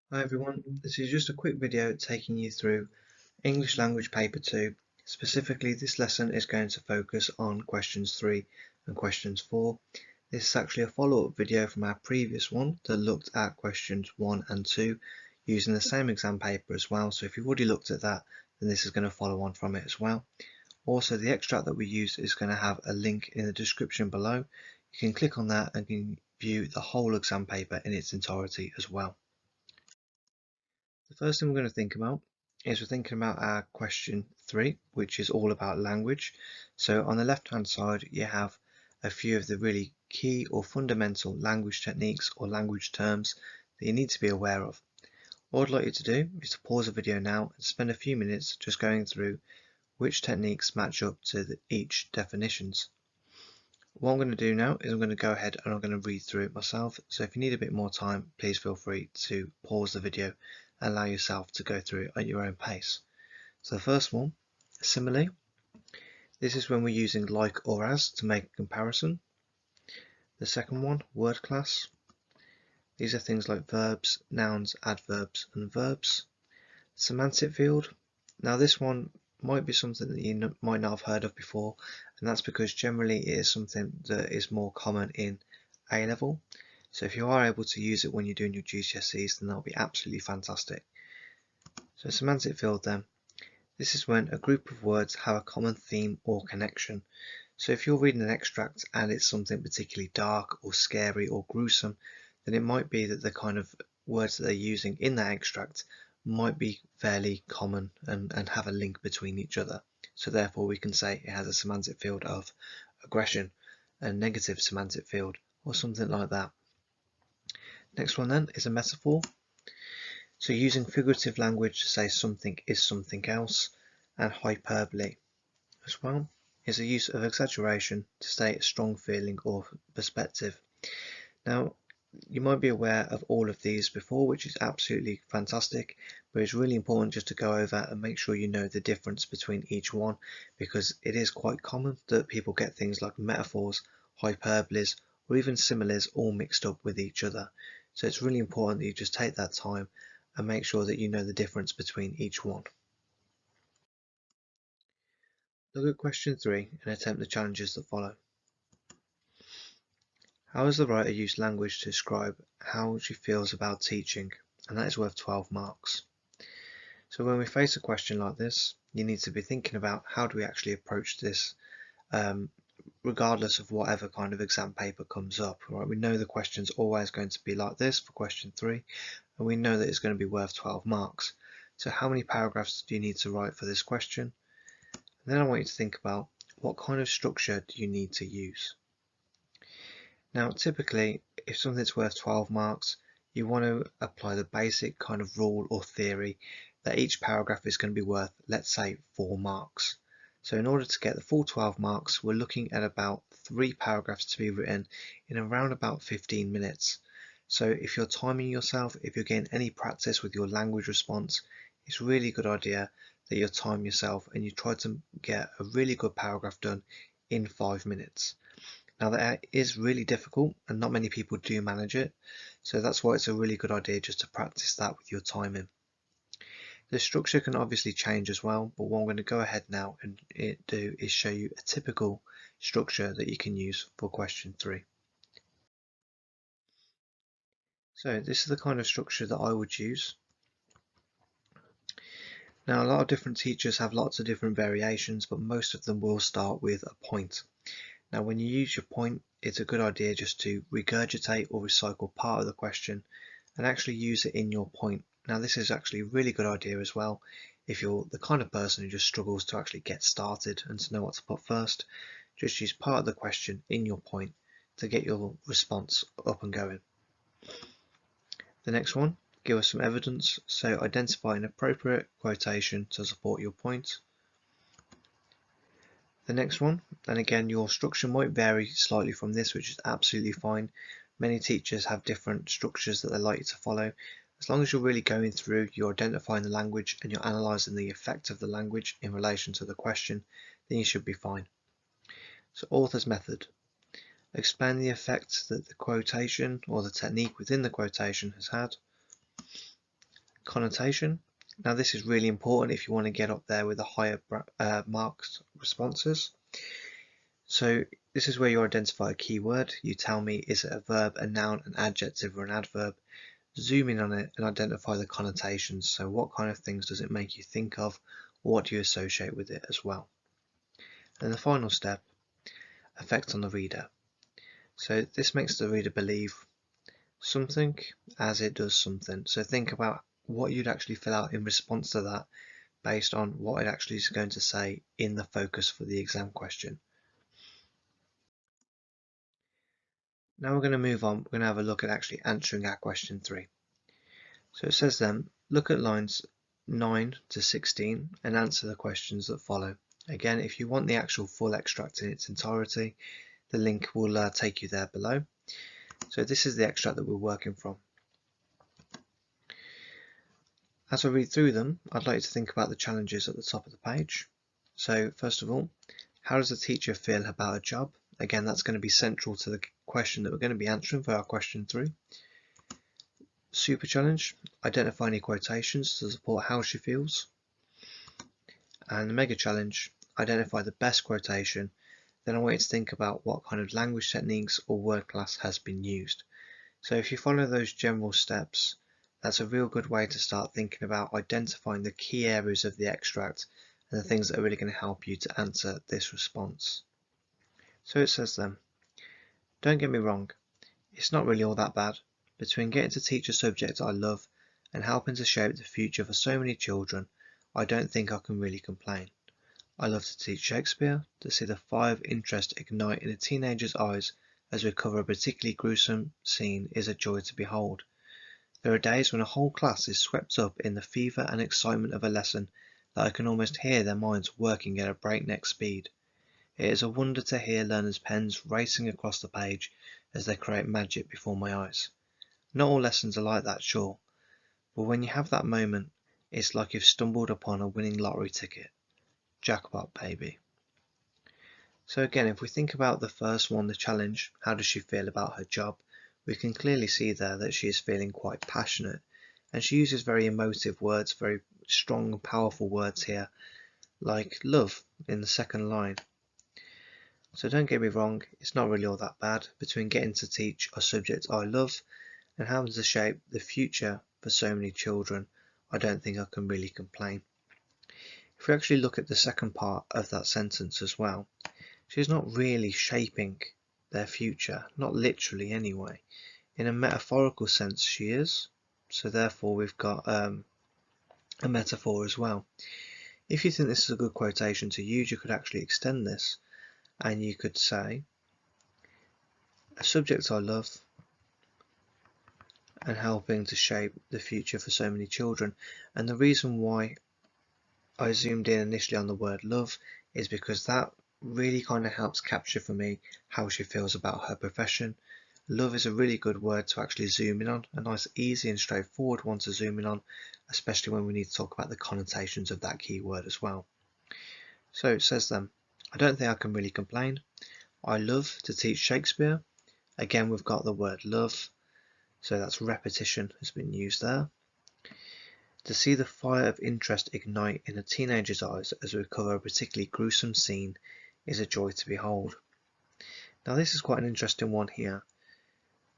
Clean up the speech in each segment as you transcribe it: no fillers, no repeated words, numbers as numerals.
Hi everyone, this is just a quick video taking you through English Language Paper 2. Specifically, this lesson is going to focus on questions 3 and questions 4. This is actually a follow-up video from our previous one that looked at questions 1 and 2 using the same exam paper as well. So if you've already looked at that, then this is going to follow on from it as well. Also, the extract that we use is going to have a link in the description below. You can click on that and can view the whole exam paper in its entirety as well. The first thing we're going to think about is we're thinking about our question 3, which is all about language. So on the left hand side you have a few of the really key or fundamental language techniques or language terms that you need to be aware of. What I'd like you to do is to pause the video now and spend a few minutes just going through which techniques match up to each definitions. What I'm going to do now is I'm going to go ahead and I'm going to read through it myself. So if you need a bit more time, please feel free to pause the video and allow yourself to go through it at your own pace. So the first one, simile. This is when we're using like or as to make a comparison. The second one, word class. These are things like verbs, nouns, adverbs and verbs. Semantic field. Now this one might be something that you might not have heard of before, and that's because generally it is something that is more common in A level. So if you are able to use it when you're doing your GCSEs, then that'll be absolutely fantastic. So semantic field then. This is when a group of words have a common theme or connection. So if you're reading an extract and it's something particularly dark or scary or gruesome, then it might be that the kind of words that they're using in that extract might be fairly common and have a link between each other. So therefore we can say it has a semantic field of aggression, a negative semantic field, or something like that. Next one then is a metaphor. So using figurative language to say something is something else, and hyperbole as well is a use of exaggeration to state a strong feeling or perspective. Now, you might be aware of all of these before, which is absolutely fantastic, but it's really important just to go over and make sure you know the difference between each one, because it is quite common that people get things like metaphors, hyperboles, or even similes all mixed up with each other. So it's really important that you just take that time and make sure that you know the difference between each one. Look at question 3 and attempt the challenges that follow. How has the writer used language to describe how she feels about teaching? And that is worth 12 marks. So when we face a question like this, you need to be thinking about how do we actually approach this, regardless of whatever kind of exam paper comes up. Right? We know the question's always going to be like this for question 3, and we know that it's going to be worth 12 marks. So how many paragraphs do you need to write for this question? And then I want you to think about what kind of structure do you need to use. Now typically if something's worth 12 marks, you want to apply the basic kind of rule or theory that each paragraph is going to be worth, let's say, 4 marks. So in order to get the full 12 marks, we're looking at about 3 paragraphs to be written in around about 15 minutes. So if you're timing yourself, if you're getting any practice with your language response, it's really a good idea that you time yourself and you try to get a really good paragraph done in 5 minutes. Now that is really difficult and not many people do manage it, so that's why it's a really good idea just to practice that with your timing. The structure can obviously change as well, but what I'm going to go ahead now and do is show you a typical structure that you can use for question 3. So this is the kind of structure that I would use. Now a lot of different teachers have lots of different variations, but most of them will start with a point. Now when you use your point, it's a good idea just to regurgitate or recycle part of the question and actually use it in your point. Now this is actually a really good idea as well if you're the kind of person who just struggles to actually get started and to know what to put first. Just use part of the question in your point to get your response up and going. The next one, give us some evidence, so identify an appropriate quotation to support your point. The next one, and again your structure might vary slightly from this, which is absolutely fine. Many teachers have different structures that they like you to follow. As long as you're really going through, you're identifying the language and you're analysing the effect of the language in relation to the question, then you should be fine. So author's method. Explain the effect that the quotation or the technique within the quotation has had. Connotation. Now this is really important if you want to get up there with the higher marked responses. So this is where you identify a keyword. You tell me, is it a verb, a noun, an adjective, or an adverb? Zoom in on it and identify the connotations. So what kind of things does it make you think of, or what do you associate with it as well? And the final step, effect on the reader. So this makes the reader believe something as it does something. So think about what you'd actually fill out in response to that based on what it actually is going to say in the focus for the exam question. Now we're going to move on. We're going to have a look at actually answering our question 3. So it says then, look at lines 9 to 16 and answer the questions that follow. Again, if you want the actual full extract in its entirety, the link will take you there below. So this is the extract that we're working from. As I read through them, I'd like you to think about the challenges at the top of the page. So first of all, how does the teacher feel about a job? Again, that's going to be central to the question that we're going to be answering for our question 3. Super challenge, identify any quotations to support how she feels. And the mega challenge, identify the best quotation. Then I want you to think about what kind of language techniques or word class has been used. So if you follow those general steps, that's a real good way to start thinking about identifying the key areas of the extract and the things that are really going to help you to answer this response. So it says then, don't get me wrong, it's not really all that bad. Between getting to teach a subject I love and helping to shape the future for so many children, I don't think I can really complain. I love to teach Shakespeare. To see the fire of interest ignite in a teenager's eyes as we cover a particularly gruesome scene is a joy to behold. There are days when a whole class is swept up in the fever and excitement of a lesson that I can almost hear their minds working at a breakneck speed. It is a wonder to hear learners' pens racing across the page as they create magic before my eyes. Not all lessons are like that, sure, but when you have that moment, it's like you've stumbled upon a winning lottery ticket. Jackpot, baby. So again, if we think about the first one, the challenge, how does she feel about her job? We can clearly see there that she is feeling quite passionate, and she uses very emotive words, very strong, powerful words here, like love in the second line. So don't get me wrong, it's not really all that bad. Between getting to teach a subject I love and having to shape the future for so many children, I don't think I can really complain. If we actually look at the second part of that sentence as well, she's not really shaping their future, not literally anyway. In a metaphorical sense she is, so therefore we've got a metaphor as well. If you think this is a good quotation to use, you could actually extend this and you could say, a subject I love and helping to shape the future for so many children. And the reason why I zoomed in initially on the word love is because that really kind of helps capture for me how she feels about her profession. Love is a really good word to actually zoom in on, a nice easy and straightforward one to zoom in on, especially when we need to talk about the connotations of that keyword as well. So it says then, I don't think I can really complain. I love to teach Shakespeare. Again, we've got the word love, so that's repetition has been used there. To see the fire of interest ignite in a teenager's eyes as we cover a particularly gruesome scene is a joy to behold. Now this is quite an interesting one here.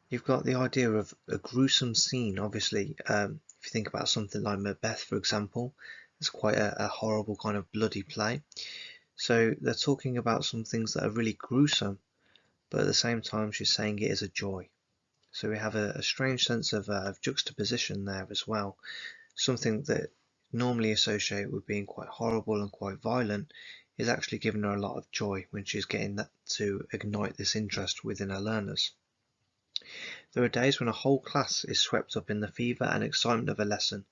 You've got the idea of a gruesome scene. Obviously, if you think about something like Macbeth, for example, it's quite a horrible kind of bloody play. So they're talking about some things that are really gruesome, but at the same time she's saying it is a joy. So we have a strange sense of juxtaposition there as well. Something that normally associated with being quite horrible and quite violent is actually giving her a lot of joy when she's getting that to ignite this interest within her learners. There are days when a whole class is swept up in the fever and excitement of a lesson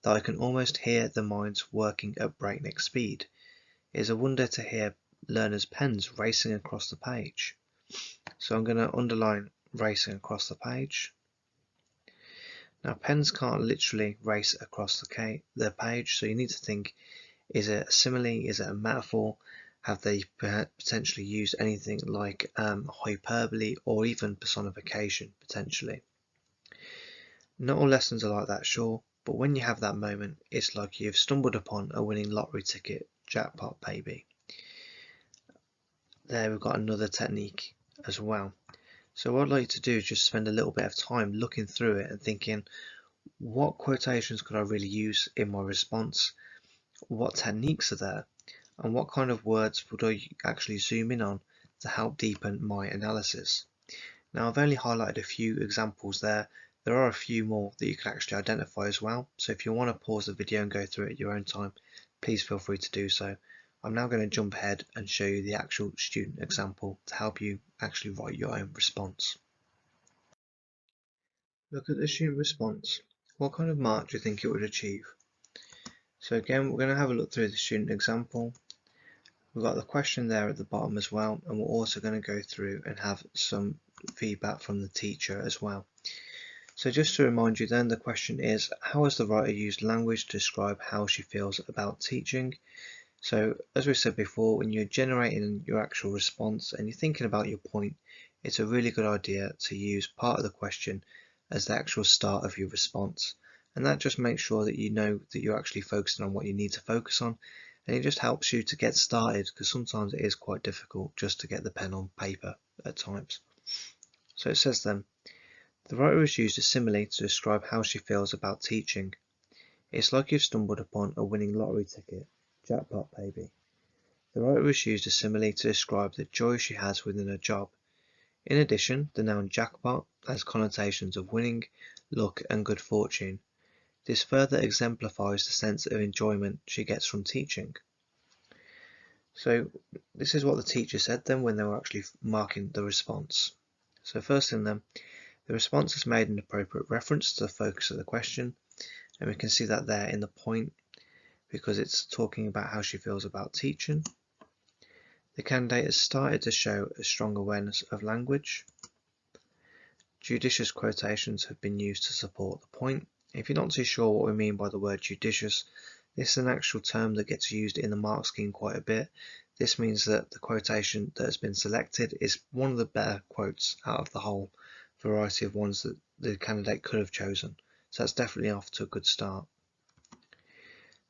that I can almost hear the minds working at breakneck speed. It is a wonder to hear learners' pens racing across the page. So I'm going to underline racing across the page. Now pens can't literally race across the page, so you need to think, is it a simile, is it a metaphor? Have they potentially used anything like hyperbole or even personification potentially? Not all lessons are like that, sure, but when you have that moment, it's like you've stumbled upon a winning lottery ticket. Jackpot, baby. There we've got another technique as well. So what I'd like to do is just spend a little bit of time looking through it and thinking, what quotations could I really use in my response? What techniques are there? And what kind of words would I actually zoom in on to help deepen my analysis? Now I've only highlighted a few examples there. There are a few more that you can actually identify as well. So if you want to pause the video and go through it at your own time, please feel free to do so. I'm now going to jump ahead and show you the actual student example to help you actually write your own response. Look at the student response. What kind of mark do you think it would achieve? So again, we're going to have a look through the student example. We've got the question there at the bottom as well, and we're also going to go through and have some feedback from the teacher as well. So just to remind you then, the question is, how has the writer used language to describe how she feels about teaching? So as we said before, when you're generating your actual response and you're thinking about your point, it's a really good idea to use part of the question as the actual start of your response. And that just makes sure that you know that you're actually focusing on what you need to focus on. And it just helps you to get started, because sometimes it is quite difficult just to get the pen on paper at times. So it says then, the writer has used a simile to describe how she feels about teaching. It's like you've stumbled upon a winning lottery ticket. Jackpot, baby. The writer has used a simile to describe the joy she has within her job. In addition, the noun jackpot has connotations of winning, luck, and good fortune. This further exemplifies the sense of enjoyment she gets from teaching. So this is what the teacher said then when they were actually marking the response. So first thing then, the response has made an appropriate reference to the focus of the question, and we can see that there in the point, because it's talking about how she feels about teaching. The candidate has started to show a strong awareness of language. Judicious quotations have been used to support the point. If you're not too sure what we mean by the word judicious, this is an actual term that gets used in the mark scheme quite a bit. This means that the quotation that has been selected is one of the better quotes out of the whole variety of ones that the candidate could have chosen. So that's definitely off to a good start.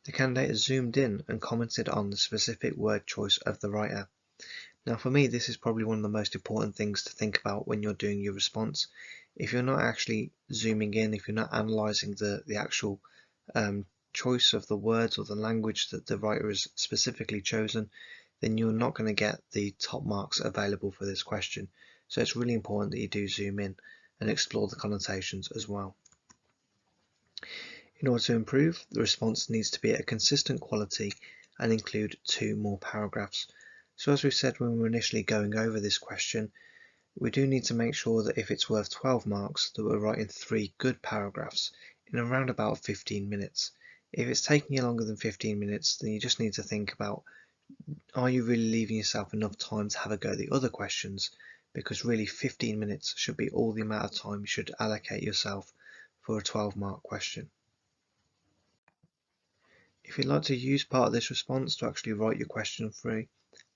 The candidate has zoomed in and commented on the specific word choice of the writer. Now for me, this is probably one of the most important things to think about when you're doing your response. If you're not actually zooming in, if you're not analysing the actual choice of the words or the language that the writer has specifically chosen, then you're not going to get the top marks available for this question. So it's really important that you do zoom in and explore the connotations as well. In order to improve, the response needs to be at a consistent quality and include 2 more paragraphs. So as we said when we were initially going over this question, we do need to make sure that if it's worth 12 marks, that we're writing 3 good paragraphs in around about 15 minutes. If it's taking you longer than 15 minutes, then you just need to think about, are you really leaving yourself enough time to have a go at the other questions? Because really 15 minutes should be all the amount of time you should allocate yourself for a 12-mark question. If you'd like to use part of this response to actually write your question through,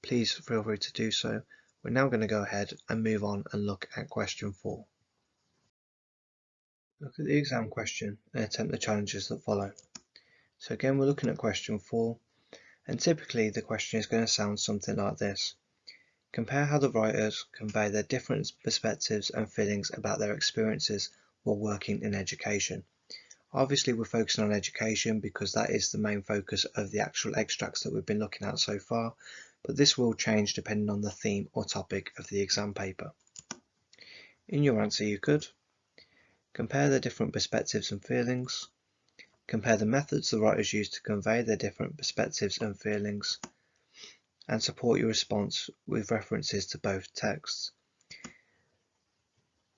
please feel free to do so. We're now going to go ahead and move on and look at question 4. Look at the exam question and attempt the challenges that follow. So again, we're looking at question 4, and typically the question is going to sound something like this. Compare how the writers convey their different perspectives and feelings about their experiences while working in education. Obviously we're focusing on education because that is the main focus of the actual extracts that we've been looking at so far, but this will change depending on the theme or topic of the exam paper. In your answer you could compare the different perspectives and feelings, compare the methods the writers use to convey their different perspectives and feelings, and support your response with references to both texts.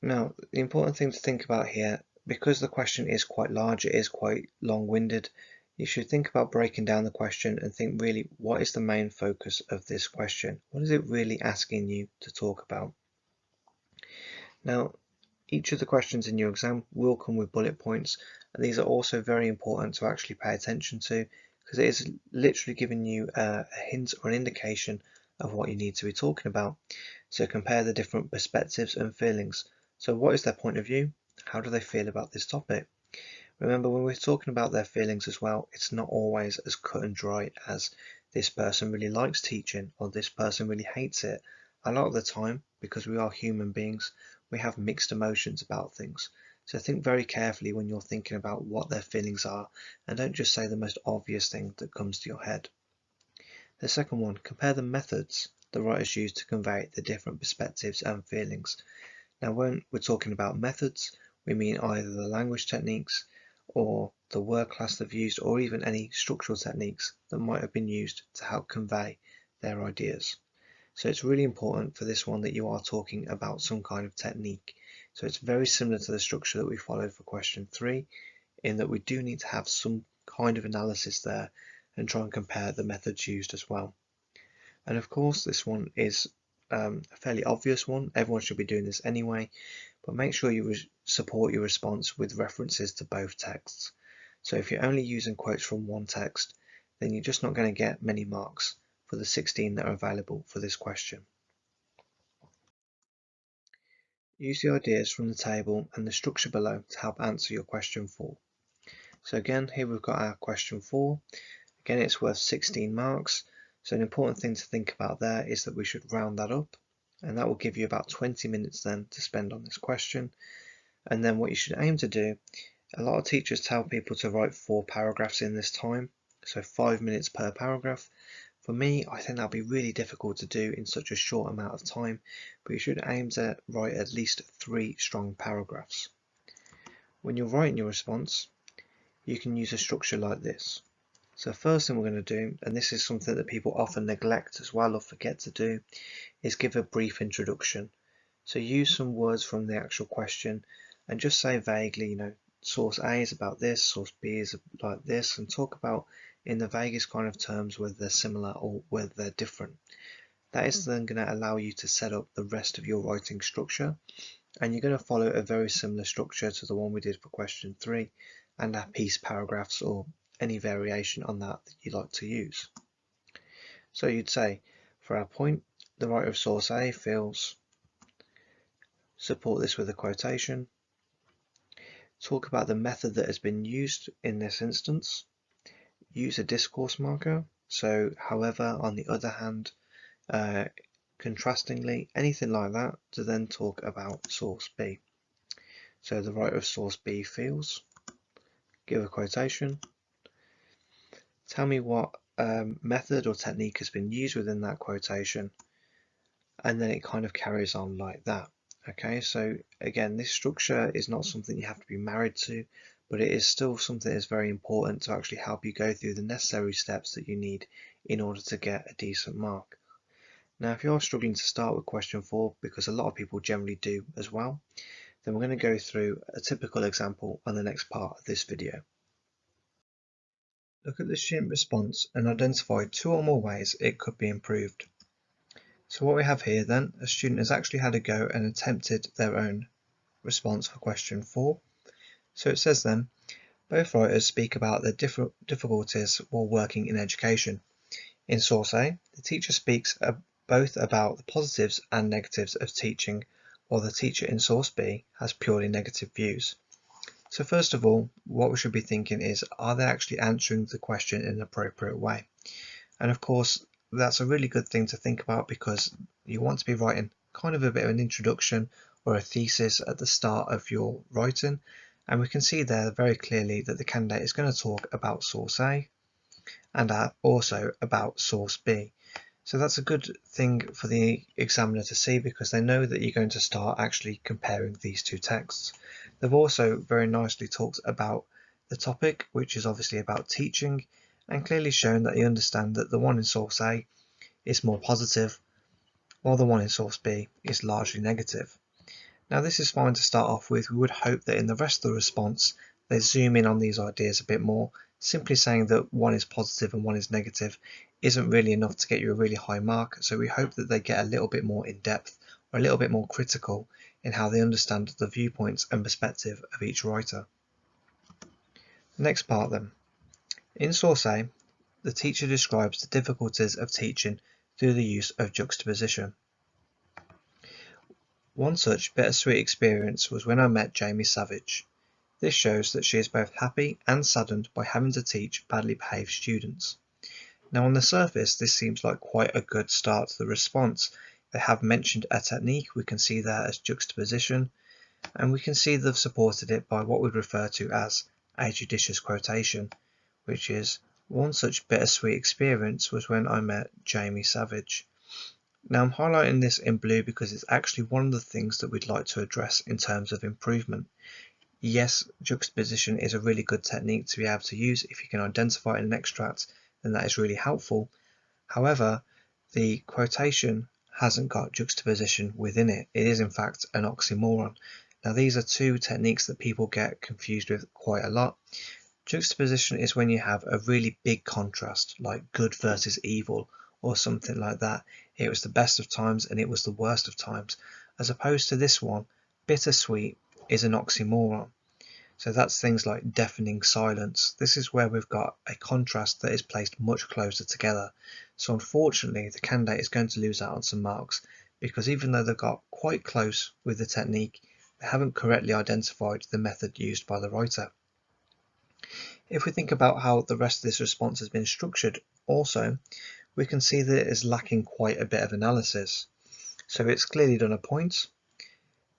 Now, the important thing to think about here, because the question is quite large, it is quite long-winded, you should think about breaking down the question and think really, what is the main focus of this question? What is it really asking you to talk about? Now, each of the questions in your exam will come with bullet points, and these are also very important to actually pay attention to, because it is literally giving you a hint or an indication of what you need to be talking about. So compare the different perspectives and feelings. So what is their point of view? How do they feel about this topic? Remember, when we're talking about their feelings as well, it's not always as cut and dry as this person really likes teaching or this person really hates it. A lot of the time, because we are human beings, we have mixed emotions about things. So think very carefully when you're thinking about what their feelings are, and don't just say the most obvious thing that comes to your head. The second one, compare the methods the writers use to convey the different perspectives and feelings. Now, when we're talking about methods, we mean either the language techniques or the word class they've used, or even any structural techniques that might have been used to help convey their ideas. So it's really important for this one that you are talking about some kind of technique. So it's very similar to the structure that we followed for question 3, in that we do need to have some kind of analysis there and try and compare the methods used as well. And of course, this one is a fairly obvious one. Everyone should be doing this anyway, but make sure you support your response with references to both texts. So if you're only using quotes from one text, then you're just not going to get many marks for the 16 that are available for this question. Use the ideas from the table and the structure below to help answer your question 4. So again, here we've got our question 4. Again, it's worth 16 marks. So an important thing to think about there is that we should round that up, and that will give you about 20 minutes then to spend on this question. And then what you should aim to do, a lot of teachers tell people to write 4 paragraphs in this time, so 5 minutes per paragraph. For me, I think that'll be really difficult to do in such a short amount of time, but you should aim to write at least 3 strong paragraphs. When you're writing your response, you can use a structure like this. So first thing we're going to do, and this is something that people often neglect as well or forget to do, is give a brief introduction. So use some words from the actual question and just say vaguely, source A is about this, source B is like this, and talk about in the vaguest kind of terms whether they're similar or whether they're different. That is then going to allow you to set up the rest of your writing structure, and you're going to follow a very similar structure to the one we did for question 3 and our piece paragraphs or any variation on that you'd like to use. So you'd say, for our point, the writer of source A feels, support this with a quotation, talk about the method that has been used in this instance, use a discourse marker, so however, on the other hand, contrastingly, anything like that, to then talk about source B. So the writer of source B feels, give a quotation, tell me what method or technique has been used within that quotation, and then it kind of carries on like that. Okay, so again, this structure is not something you have to be married to, but it is still something that is very important to actually help you go through the necessary steps that you need in order to get a decent mark. Now, if you're struggling to start with question 4, because a lot of people generally do as well, then we're going to go through a typical example on the next part of this video. Look at the student response and identify 2 or more ways it could be improved. So what we have here then, a student has actually had a go and attempted their own response for question 4. So it says then, both writers speak about the difficulties while working in education. In source A, the teacher speaks both about the positives and negatives of teaching, while the teacher in source B has purely negative views. So first of all, what we should be thinking is, are they actually answering the question in an appropriate way? And of course, that's a really good thing to think about, because you want to be writing kind of a bit of an introduction or a thesis at the start of your writing. And we can see there very clearly that the candidate is going to talk about source A and also about source B. So that's a good thing for the examiner to see, because they know that you're going to start actually comparing these 2 texts. They've also very nicely talked about the topic, which is obviously about teaching, and clearly shown that you understand that the one in source A is more positive, while the one in source B is largely negative. Now this is fine to start off with. We would hope that in the rest of the response they zoom in on these ideas a bit more. Simply saying that one is positive and one is negative isn't really enough to get you a really high mark, so we hope that they get a little bit more in depth or a little bit more critical in how they understand the viewpoints and perspective of each writer. The next part then. In source A, the teacher describes the difficulties of teaching through the use of juxtaposition. One such bittersweet experience was when I met Jamie Savage. This shows that she is both happy and saddened by having to teach badly behaved students. Now on the surface this seems like quite a good start to the response. They have mentioned a technique we can see there as juxtaposition, and we can see they've supported it by what we'd refer to as a judicious quotation, which is, "One such bittersweet experience was when I met Jamie Savage." Now I'm highlighting this in blue because it's actually one of the things that we'd like to address in terms of improvement. Yes, juxtaposition is a really good technique to be able to use. If you can identify it in an extract, then that is really helpful. However, the quotation hasn't got juxtaposition within it. It is in fact an oxymoron. Now these are two techniques that people get confused with quite a lot. Juxtaposition is when you have a really big contrast, like good versus evil, or something like that. It was the best of times and it was the worst of times. As opposed to this one, bittersweet is an oxymoron. So that's things like deafening silence. This is where we've got a contrast that is placed much closer together. So unfortunately, the candidate is going to lose out on some marks because even though they've got quite close with the technique, they haven't correctly identified the method used by the writer. If we think about how the rest of this response has been structured also, we can see that it is lacking quite a bit of analysis. So it's clearly done a point.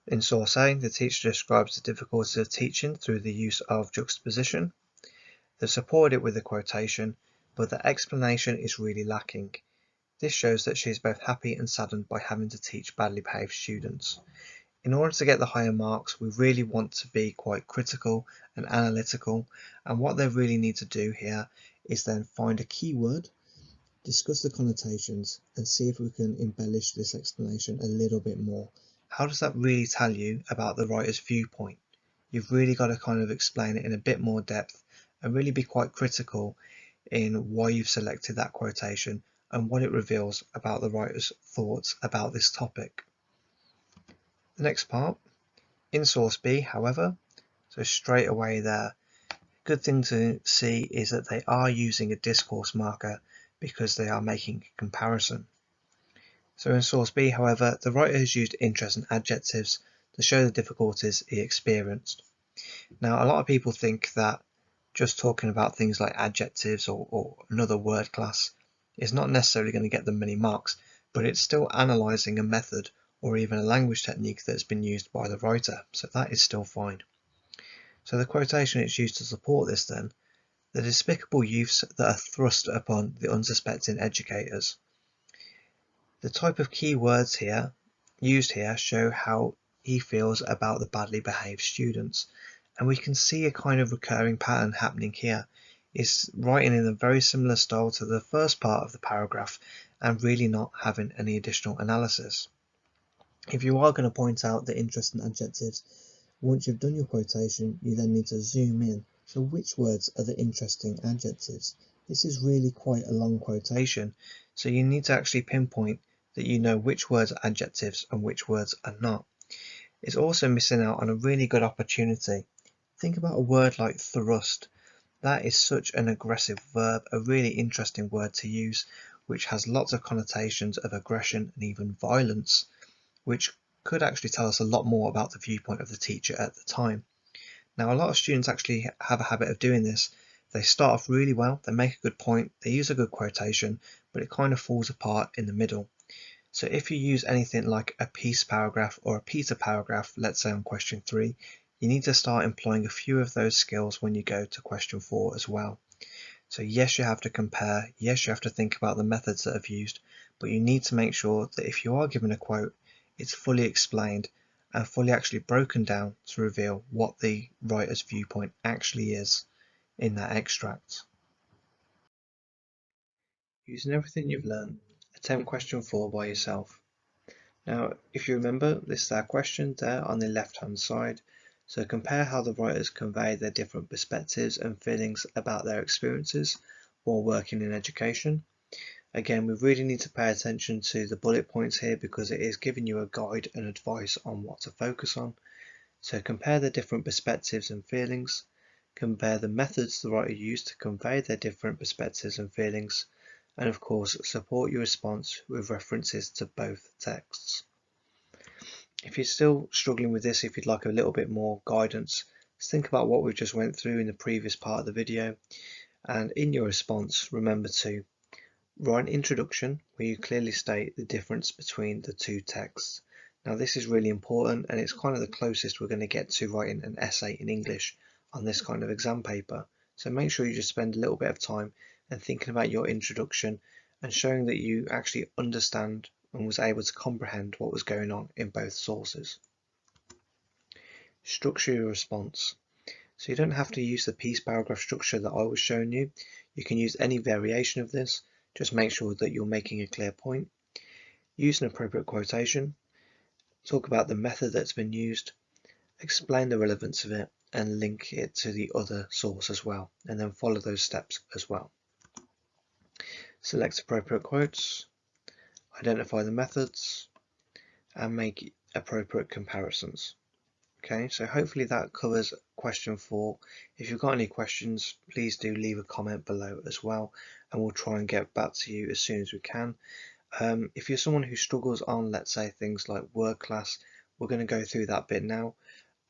In source A, the teacher describes the difficulties of teaching through the use of juxtaposition. They've supported it with a quotation, but the explanation is really lacking. This shows that she is both happy and saddened by having to teach badly behaved students. In order to get the higher marks, we really want to be quite critical and analytical, and what they really need to do here is then find a keyword, discuss the connotations, and see if we can embellish this explanation a little bit more. How does that really tell you about the writer's viewpoint? You've really got to kind of explain it in a bit more depth and really be quite critical in why you've selected that quotation and what it reveals about the writer's thoughts about this topic. The next part, in source B, however, so straight away there, good thing to see is that they are using a discourse marker because they are making a comparison. So in source B, however, the writer has used interest and adjectives to show the difficulties he experienced. Now, a lot of people think that just talking about things like adjectives or another word class is not necessarily going to get them many marks, but it's still analysing a method or even a language technique that's been used by the writer, so that is still fine. So the quotation it's used to support this then, the despicable youths that are thrust upon the unsuspecting educators. The type of key words used here show how he feels about the badly behaved students, and we can see a kind of recurring pattern happening here. It's writing in a very similar style to the first part of the paragraph and really not having any additional analysis. If you are going to point out the interest and adjectives, once you've done your quotation, you then need to zoom in. So which words are the interesting adjectives? This is really quite a long quotation, so you need to actually pinpoint that you know which words are adjectives and which words are not. It's also missing out on a really good opportunity. Think about a word like thrust. That is such an aggressive verb, a really interesting word to use, which has lots of connotations of aggression and even violence, which could actually tell us a lot more about the viewpoint of the teacher at the time. Now, a lot of students actually have a habit of doing this. They start off really well, they make a good point, they use a good quotation, but it kind of falls apart in the middle. So if you use anything like a piece paragraph or a Peter paragraph, let's say on question 3, you need to start employing a few of those skills when you go to question 4 as well. So yes, you have to compare, yes, you have to think about the methods that I've used, but you need to make sure that if you are given a quote, it's fully explained and fully actually broken down to reveal what the writer's viewpoint actually is in that extract. Using everything you've learned, attempt question 4 by yourself. Now, if you remember, this is our question there on the left-hand side. So compare how the writers convey their different perspectives and feelings about their experiences while working in education. Again, we really need to pay attention to the bullet points here because it is giving you a guide and advice on what to focus on. So compare the different perspectives and feelings, compare the methods the writer used to convey their different perspectives and feelings, and of course support your response with references to both texts. If you're still struggling with this, if you'd like a little bit more guidance, is think about what we've just went through in the previous part of the video, and in your response remember to write an introduction where you clearly state the difference between the two texts. Now this is really important, and it's kind of the closest we're going to get to writing an essay in English on this kind of exam paper. So make sure you just spend a little bit of time and thinking about your introduction and showing that you actually understand and was able to comprehend what was going on in both sources. Structure your response. So you don't have to use the piece paragraph structure that I was showing you. You can use any variation of this. Just make sure that you're making a clear point. Use an appropriate quotation. Talk about the method that's been used. Explain the relevance of it and link it to the other source as well. And then follow those steps as well. Select appropriate quotes. Identify the methods and make appropriate comparisons. Okay, so hopefully that covers question 4. If you've got any questions, please do leave a comment below as well, and we'll try and get back to you as soon as we can. If you're someone who struggles on, let's say, things like word class, we're going to go through that bit now.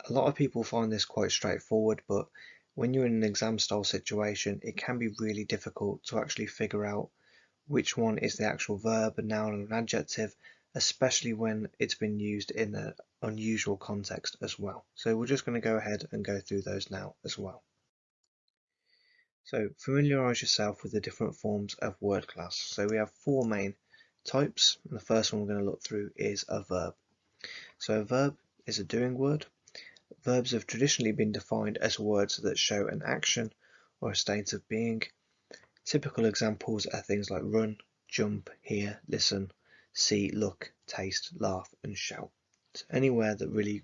A lot of people find this quite straightforward, but when you're in an exam style situation, it can be really difficult to actually figure out which one is the actual verb, a noun, and an adjective, especially when it's been used in an unusual context as well. So we're just going to go ahead and go through those now as well. So familiarise yourself with the different forms of word class. So we have 4 main types, and the first one we're going to look through is a verb. So a verb is a doing word. Verbs have traditionally been defined as words that show an action or a state of being. Typical examples are things like run, jump, hear, listen, see, look, taste, laugh, and shout. So anywhere that really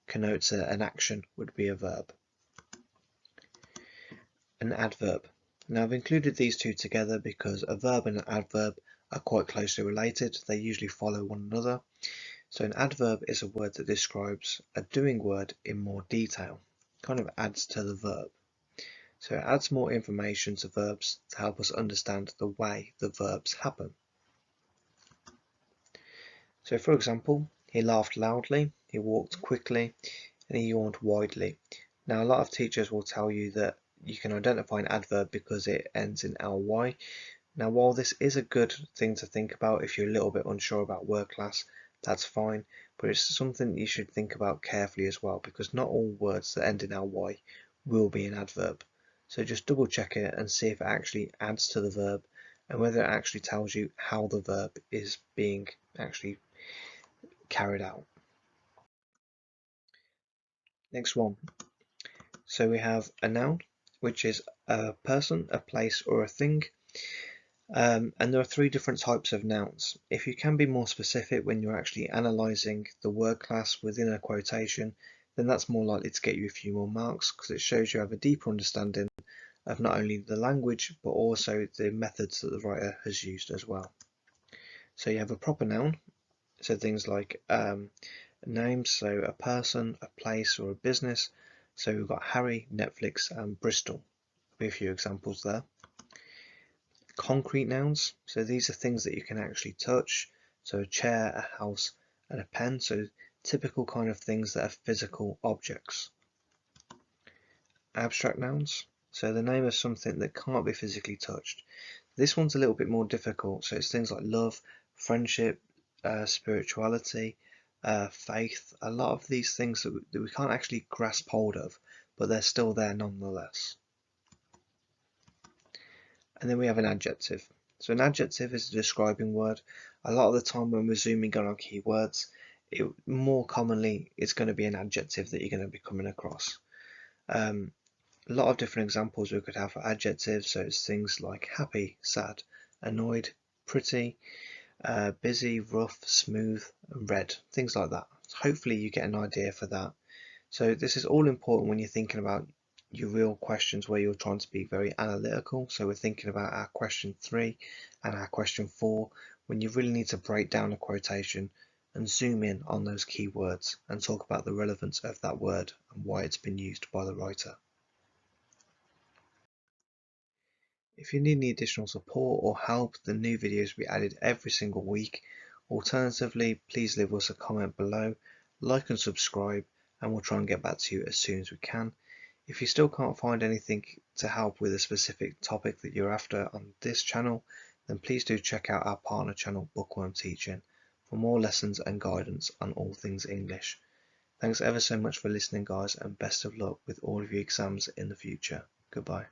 connotes an action would be a verb. An adverb. Now I've included these two together because a verb and an adverb are quite closely related. They usually follow one another. So an adverb is a word that describes a doing word in more detail, kind of adds to the verb. So it adds more information to verbs to help us understand the way the verbs happen. So for example, he laughed loudly, he walked quickly, and he yawned widely. Now a lot of teachers will tell you that you can identify an adverb because it ends in ly. Now while this is a good thing to think about if you're a little bit unsure about word class, that's fine, but it's something you should think about carefully as well, because not all words that end in ly will be an adverb. So just double check it and see if it actually adds to the verb and whether it actually tells you how the verb is being actually carried out. Next one. So we have a noun, which is a person, a place, or a thing. And there are 3 different types of nouns. If you can be more specific when you're actually analysing the word class within a quotation, then that's more likely to get you a few more marks because it shows you have a deeper understanding of not only the language but also the methods that the writer has used as well. So you have a proper noun, so things like names, so a person, a place, or a business. So we've got Harry, Netflix, and Bristol. There'll be a few examples there. Concrete nouns, so these are things that you can actually touch, so a chair, a house, and a pen, so typical kind of things that are physical objects. Abstract nouns, so the name of something that can't be physically touched. This one's a little bit more difficult, so it's things like love, friendship, spirituality, faith, a lot of these things that we can't actually grasp hold of, but they're still there nonetheless. And then we have an adjective. So an adjective is a describing word. A lot of the time when we're zooming on our keywords, more commonly it's going to be an adjective that you're going to be coming across. A lot of different examples we could have for adjectives, so it's things like happy, sad, annoyed, pretty, busy, rough, smooth, and red, things like that. So hopefully you get an idea for that. So this is all important when you're thinking about your real questions where you're trying to be very analytical. So we're thinking about our question 3 and our question 4 when you really need to break down a quotation and zoom in on those keywords and talk about the relevance of that word and why it's been used by the writer. If you need any additional support or help, the new videos will be added every single week. Alternatively, please leave us a comment below, like and subscribe, and we'll try and get back to you as soon as we can. If you still can't find anything to help with a specific topic that you're after on this channel, then please do check out our partner channel Bookworm Teaching for more lessons and guidance on all things English. Thanks ever so much for listening, guys, and best of luck with all of your exams in the future. Goodbye.